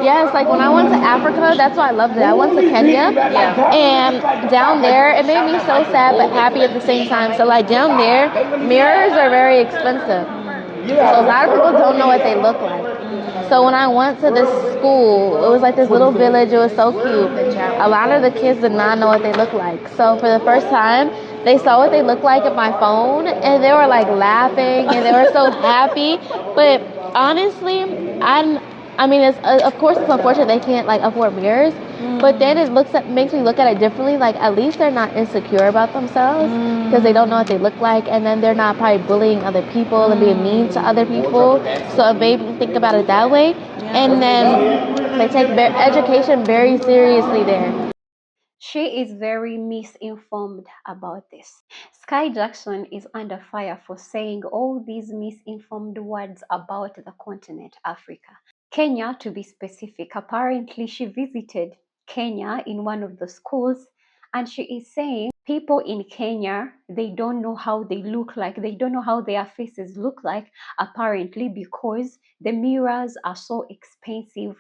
Yes, like when I went to Africa, that's why I loved it. I went to Kenya, and down there, it made me so sad but happy at the same time. So like down there, mirrors are very expensive. So a lot of people don't know what they look like. So when I went to this school, it was like this little village. It was so cute. A lot of the kids did not know what they looked like. So for the first time, they saw what they looked like at my phone, and they were like laughing, and they were so happy. But honestly, I mean, of course it's unfortunate they can't like afford mirrors, but then makes me look at it differently. Like at least they're not insecure about themselves because they don't know what they look like, and then they're not probably bullying other people and being mean to other people. So it made me think about it that way, and then they take education very seriously there. She is very misinformed about this. Sky Jackson is under fire for saying all these misinformed words about the continent Africa. Kenya, to be specific. Apparently, she visited Kenya in one of the schools, and she is saying people in Kenya, they don't know how they look like. They don't know how their faces look like, apparently, because the mirrors are so expensive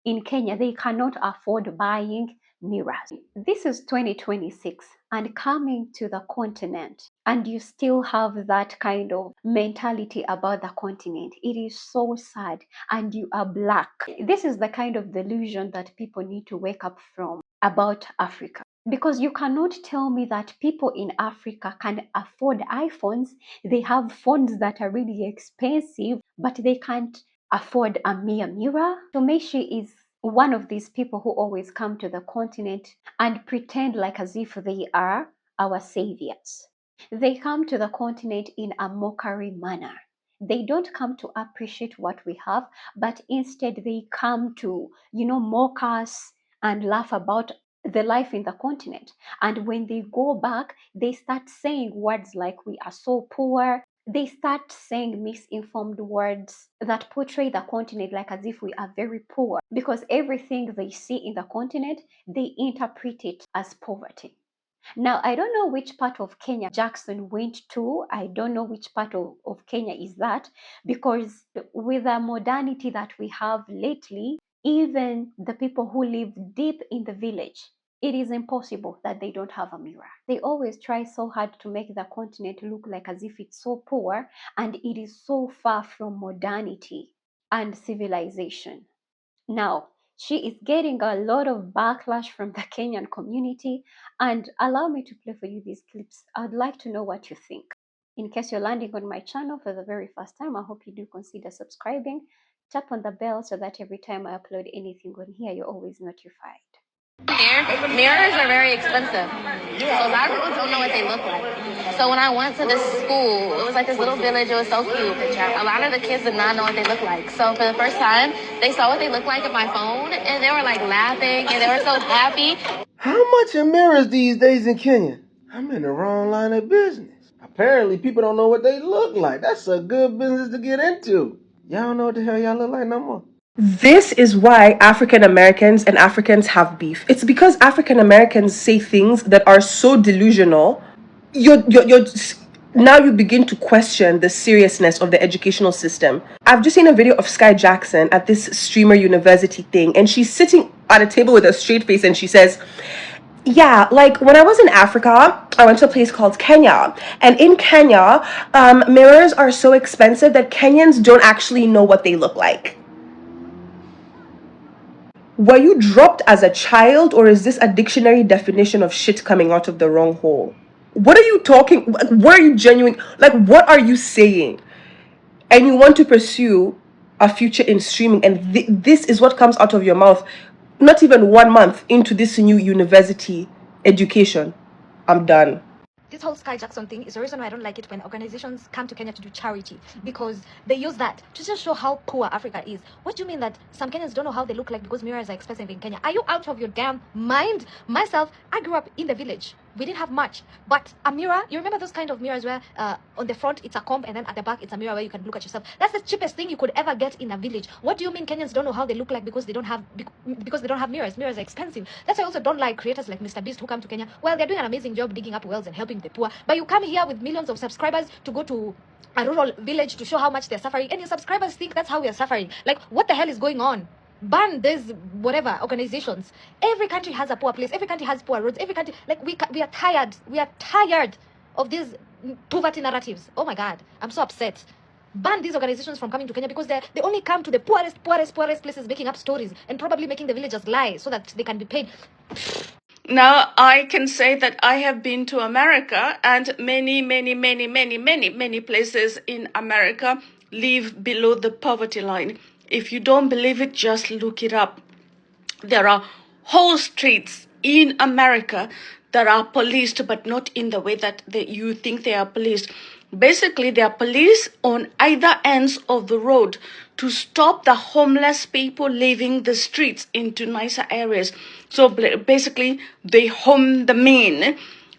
in Kenya. They cannot afford buying mirrors. This is 2026 and coming to the continent, and you still have that kind of mentality about the continent. It is so sad, and you are black. This is the kind of delusion that people need to wake up from about Africa. Because you cannot tell me that people in Africa can afford iPhones. They have phones that are really expensive, but they can't afford a mere mirror. To me, she is one of these people who always come to the continent and pretend like as if they are our saviors. They come to the continent in a mockery manner. They don't come to appreciate what we have, but instead they come to, mock us and laugh about the life in the continent. And when they go back, they start saying words like we are so poor. They start saying misinformed words that portray the continent like as if we are very poor, because everything they see in the continent, they interpret it as poverty. Now, I don't know which part of Kenya Jackson went to. I don't know which part of Kenya is that, because with the modernity that we have lately, even the people who live deep in the village, it is impossible that they don't have a mirror. They always try so hard to make the continent look like as if it's so poor, and it is so far from modernity and civilization. Now, she is getting a lot of backlash from the Kenyan community, and allow me to play for you these clips. I'd like to know what you think. In case you're landing on my channel for the very first time, I hope you do consider subscribing. Tap on the bell so that every time I upload anything on here, you're always notified. Mirrors are very expensive. So a lot of people don't know what they look like. So when I went to this school, it was like this little village. It was so cute. A lot of the kids did not know what they looked like. So for the first time, they saw what they looked like at my phone, and they were like laughing, and they were so happy. How much are mirrors these days in Kenya? I'm in the wrong line of business. Apparently, people don't know what they look like. That's a good business to get into. Y'all don't know what the hell y'all look like no more. This is why African Americans and Africans have beef. It's because African Americans say things that are so delusional. Now you begin to question the seriousness of the educational system. I've just seen a video of Sky Jackson at this streamer university thing, and she's sitting at a table with a straight face, and she says, yeah, like when I was in Africa, I went to a place called Kenya. And in Kenya, mirrors are so expensive that Kenyans don't actually know what they look like. Were you dropped as a child, or is this a dictionary definition of shit coming out of the wrong hole? What are you talking? What are you genuine? Like, what are you saying? And you want to pursue a future in streaming, and this is what comes out of your mouth. Not even 1 month into this new university education. I'm done. This whole Sky Jackson thing is the reason why I don't like it when organizations come to Kenya to do charity, because they use that to just show how poor Africa is. What do you mean that some Kenyans don't know how they look like because mirrors are expensive in Kenya? Are you out of your damn mind? Myself, I grew up in the village. We didn't have much, but a mirror, you remember those kind of mirrors where on the front it's a comb and then at the back it's a mirror where you can look at yourself? That's the cheapest thing you could ever get in a village. What do you mean Kenyans don't know how they look like because they don't have mirrors? Mirrors are expensive. That's why I also don't like creators like Mr. Beast who come to Kenya. Well, they're doing an amazing job digging up wells and helping the poor, but you come here with millions of subscribers to go to a rural village to show how much they're suffering, and your subscribers think that's how we are suffering. Like, what the hell is going on? ban these whatever organizations. Every country has a poor place. Every country has poor roads. Every country, like we are tired. We are tired of these poverty narratives. Oh my God, I'm so upset. Ban these organizations from coming to Kenya because they only come to the poorest places, making up stories and probably making the villagers lie so that they can be paid. Now, I can say that I have been to America, and many places in America live below the poverty line. If you don't believe it, just look it up. There are whole streets in America that are policed, but not in the way that you think they are policed. Basically, they are police on either ends of the road to stop the homeless people leaving the streets into nicer areas. So basically, they home them in,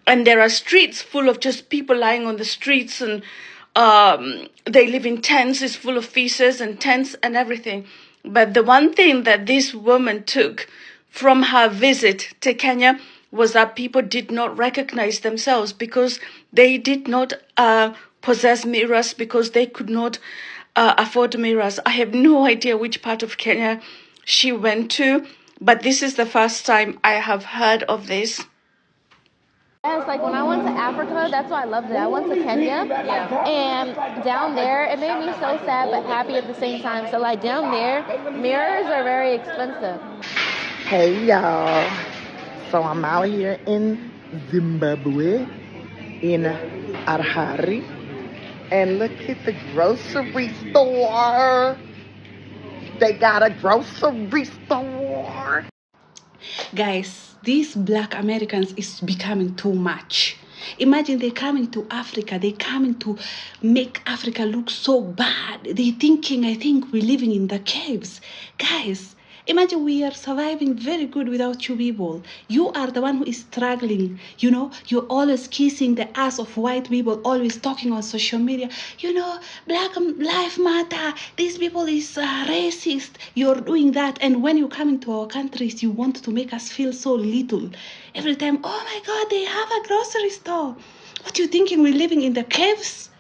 and there are streets full of just people lying on the streets, and they live in tents. It's full of feces and tents and everything. But the one thing that this woman took from her visit to Kenya was that people did not recognize themselves because they did not possess mirrors, because they could not afford mirrors. I have no idea which part of Kenya she went to, but this is the first time I have heard of this. Yes, like when I went to Africa, that's why I loved it. I went to Kenya, and down there, it made me so sad but happy at the same time. So like down there, mirrors are very expensive. Hey y'all, so I'm out here in Zimbabwe, in Harare, and look at the grocery store. They got a grocery store. Guys, these black Americans is becoming too much. Imagine they're coming to Africa, they're coming to make Africa look so bad. They're thinking, I think we're living in the caves. Guys, imagine we are surviving very good without you people. You are the one who is struggling. You know, you're always kissing the ass of white people, always talking on social media. You know, Black Lives Matter. These people is racist. You're doing that. And when you come into our countries, you want to make us feel so little. Every time, oh my God, they have a grocery store. What you thinking? We're living in the caves?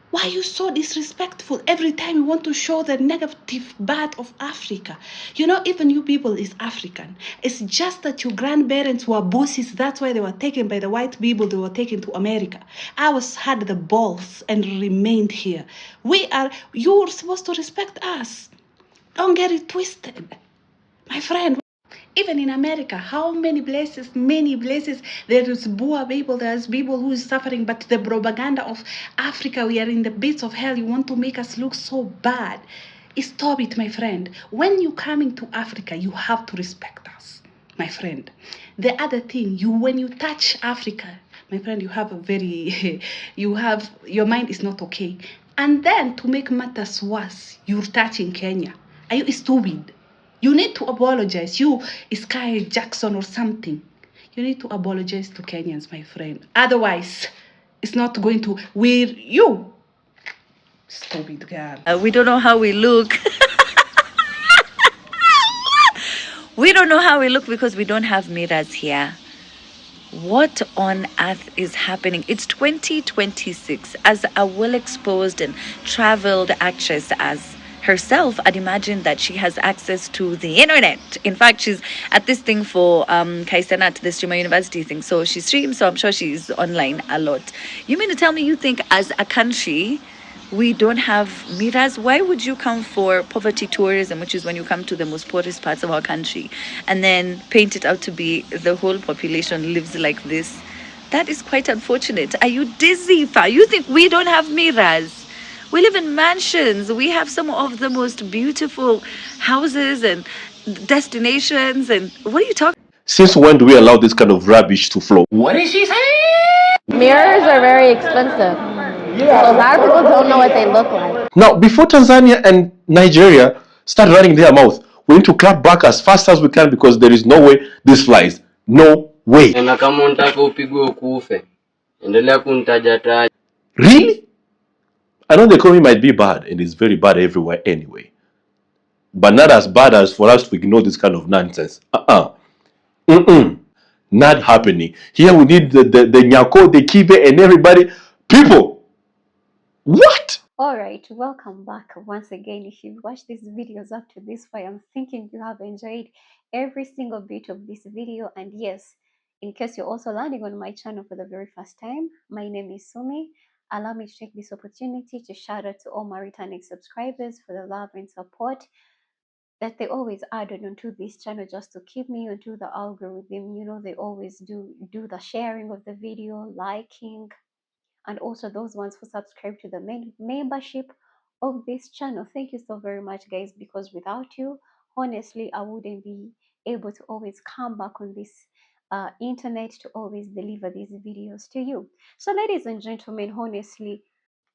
Why are you so disrespectful? Every time you want to show the negative bad of Africa. You know, even you people is African. It's just that your grandparents were bosses. That's why they were taken by the white people. They were taken to America. Ours had the balls and remained here. You were supposed to respect us. Don't get it twisted. My friend. Even in America, how many places, there is poor people, there's people who is suffering, but the propaganda of Africa, we are in the pits of hell, you want to make us look so bad. Stop it, my friend. When you coming to Africa, you have to respect us, my friend. The other thing, when you touch Africa, my friend, you have your mind is not okay. And then to make matters worse, you're touching Kenya. Are you stupid? You need to apologize. You, Sky Jackson or something. You need to apologize to Kenyans, my friend. Otherwise, it's not going to wear you. Stupid girl. We don't know how we look. We don't know how we look because we don't have mirrors here. What on earth is happening? It's 2026. As a well-exposed and traveled actress as herself, I'd imagine that she has access to the internet. In fact, she's at this thing for Kaisenat, the Streamer University thing. So she streams, so I'm sure she's online a lot. You mean to tell me you think as a country we don't have mirrors? Why would you come for poverty tourism, which is when you come to the most poorest parts of our country, and then paint it out to be the whole population lives like this? That is quite unfortunate. Are you dizzy, Fa? You think we don't have mirrors? We live in mansions. We have some of the most beautiful houses and destinations. And what are you talking? Since when do we allow this kind of rubbish to flow? What is she saying? Mirrors are very expensive. So a lot of people don't know what they look like. Now, before Tanzania and Nigeria start running their mouth, we need to clap back as fast as we can because there is no way this flies. No way. Really? I know the economy might be bad, and it's very bad everywhere anyway. But not as bad as for us to ignore this kind of nonsense. Not happening. Here we need the Nyako, the Kibe, and everybody. People, what? All right, welcome back once again. If you've watched these videos up to this point, I'm thinking you have enjoyed every single bit of this video. And yes, in case you're also landing on my channel for the very first time, my name is Sumi. Allow me to take this opportunity to shout out to all my returning subscribers for the love and support that they always added onto this channel just to keep me onto the algorithm. You know, they always do the sharing of the video, liking, and also those ones who subscribe to the main membership of this channel. Thank you so very much, guys, because without you, honestly, I wouldn't be able to always come back on this internet to always deliver these videos to you. So, ladies and gentlemen, honestly,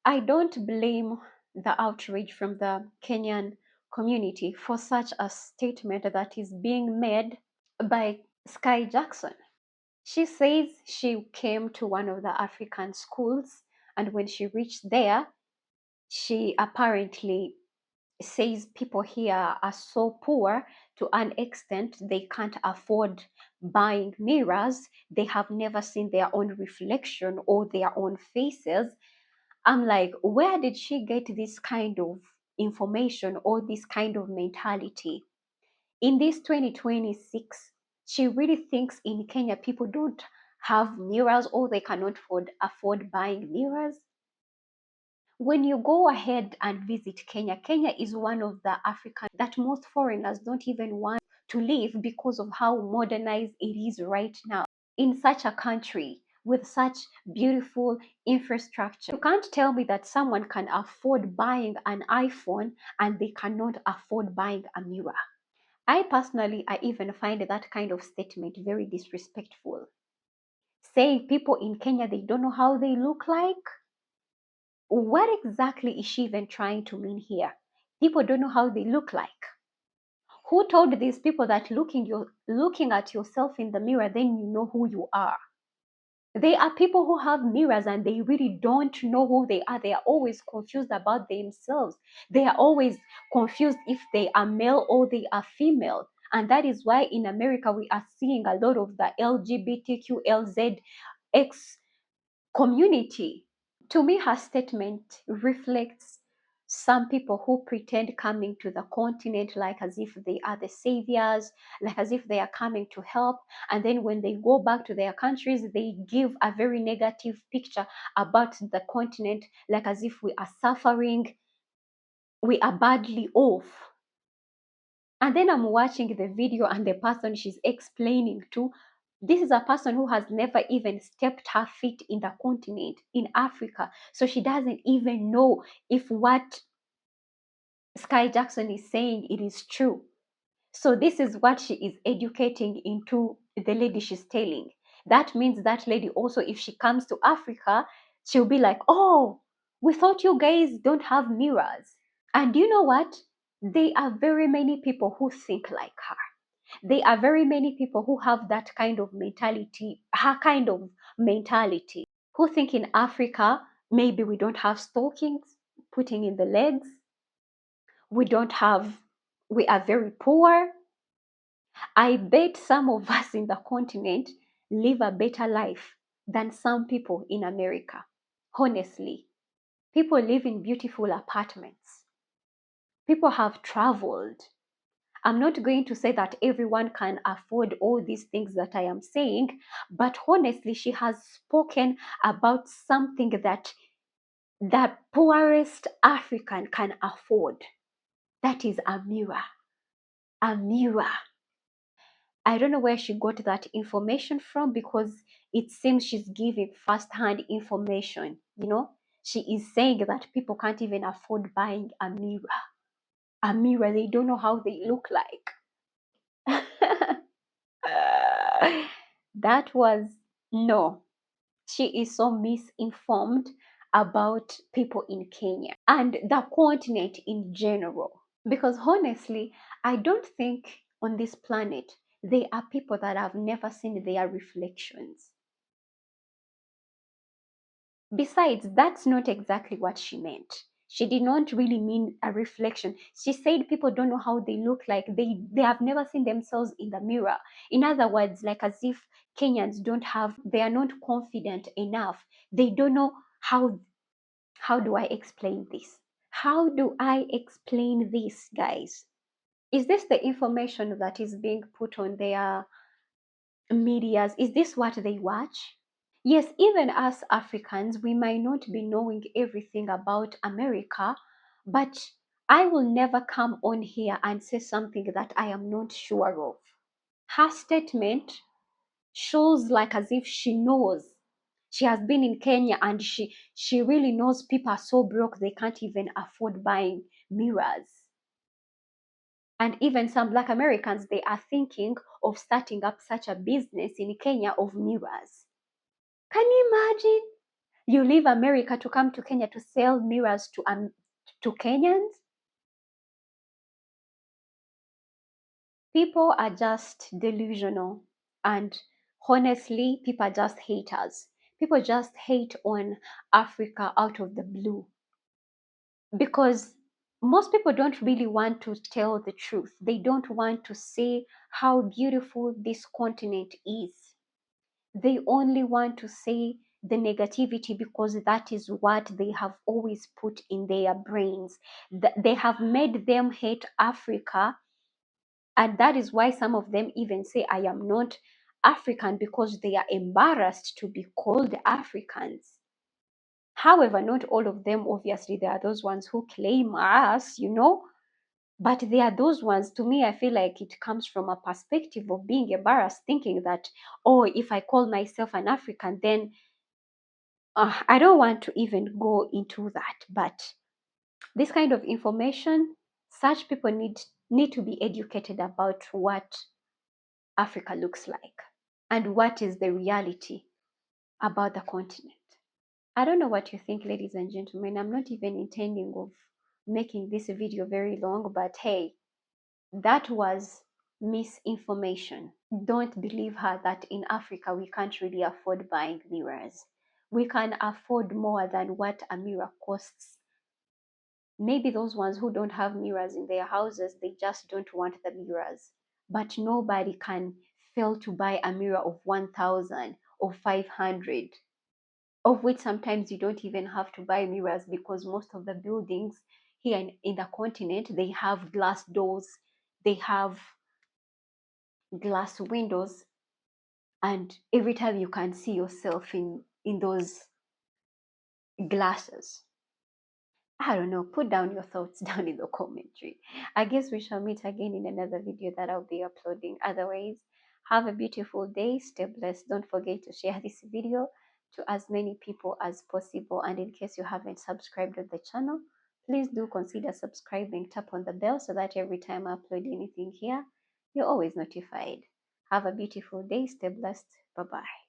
I don't blame the outrage from the Kenyan community for such a statement that is being made by Sky Jackson. She says she came to one of the African schools, and when she reached there, she apparently says people here are so poor to an extent they can't afford buying mirrors. They have never seen their own reflection or their own faces. I'm like, where did she get this kind of information or this kind of mentality? In this 2026, she really thinks in Kenya people don't have mirrors or they cannot afford buying mirrors. When you go ahead and visit Kenya, Kenya is one of the African that most foreigners don't even want to live because of how modernized it is right now. In such a country with such beautiful infrastructure, you can't tell me that someone can afford buying an iPhone and they cannot afford buying a mirror. I personally, I even find that kind of statement very disrespectful. Saying people in Kenya, they don't know how they look like. What exactly is she even trying to mean here? People don't know how they look like. Who told these people that looking at yourself in the mirror, then you know who you are? They are people who have mirrors and they really don't know who they are. They are always confused about themselves. They are always confused if they are male or they are female. And that is why in America we are seeing a lot of the LGBTQLZX community. To me, her statement reflects some people who pretend coming to the continent like as if they are the saviors, like as if they are coming to help. And then when they go back to their countries, they give a very negative picture about the continent, like as if we are suffering, we are badly off. And then I'm watching the video and the person she's explaining to, this is a person who has never even stepped her feet in the continent, in Africa. So she doesn't even know if what Sky Jackson is saying it is true. So this is what she is educating into the lady she's telling. That means that lady also, if she comes to Africa, she'll be like, oh, we thought you guys don't have mirrors. And you know what? There are very many people who think like her. There are very many people who have that kind of mentality, her kind of mentality, who think in Africa, maybe we don't have stockings putting in the legs. We are very poor. I bet some of us in the continent live a better life than some people in America. Honestly, people live in beautiful apartments. People have traveled. I'm not going to say that everyone can afford all these things that I am saying, but honestly, she has spoken about something that the poorest African can afford. That is a mirror. A mirror. I don't know where she got that information from because it seems she's giving first-hand information. You know, she is saying that people can't even afford buying a mirror. A mirror, they don't know how they look like. That was no. She is so misinformed about people in Kenya and the continent in general. Because honestly, I don't think on this planet there are people that have never seen their reflections. Besides, that's not exactly what she meant. She did not really mean a reflection. She said people don't know how they look like. They have never seen themselves in the mirror. In other words, like as if Kenyans they are not confident enough. They don't know how How do I explain this? How do I explain this, guys? Is this the information that is being put on their medias? Is this what they watch? Yes, even us Africans, we might not be knowing everything about America, but I will never come on here and say something that I am not sure of. Her statement shows like as if she knows. She has been in Kenya and she really knows people are so broke they can't even afford buying mirrors. And even some Black Americans, they are thinking of starting up such a business in Kenya of mirrors. Can you imagine? You leave America to come to Kenya to sell mirrors to Kenyans? People are just delusional. And honestly, people are just haters. People just hate on Africa out of the blue. Because most people don't really want to tell the truth. They don't want to say how beautiful this continent is. They only want to say the negativity because that is what they have always put in their brains. They have made them hate Africa, and that is why some of them even say, I am not African, because they are embarrassed to be called Africans. However, not all of them, obviously, there are those ones who claim us, but there are those ones, to me, I feel like it comes from a perspective of being embarrassed, thinking that, oh, if I call myself an African, then I don't want to even go into that. But this kind of information, such people need to be educated about what Africa looks like and what is the reality about the continent. I don't know what you think, ladies and gentlemen. I'm not even intending of making this video very long, but hey, that was misinformation. Don't believe her that in Africa we can't really afford buying mirrors. We can afford more than what a mirror costs. Maybe those ones who don't have mirrors in their houses, they just don't want the mirrors. But nobody can fail to buy a mirror of 1,000 or 500, of which sometimes you don't even have to buy mirrors because most of the buildings here in the continent, they have glass doors, they have glass windows, and every time you can see yourself in those glasses. I don't know, put down your thoughts down in the commentary. I guess we shall meet again in another video that I'll be uploading. Otherwise, have a beautiful day, stay blessed. Don't forget to share this video to as many people as possible, and in case you haven't subscribed to the channel, please do consider subscribing. Tap on the bell so that every time I upload anything here, you're always notified. Have a beautiful day, stay blessed. Bye bye.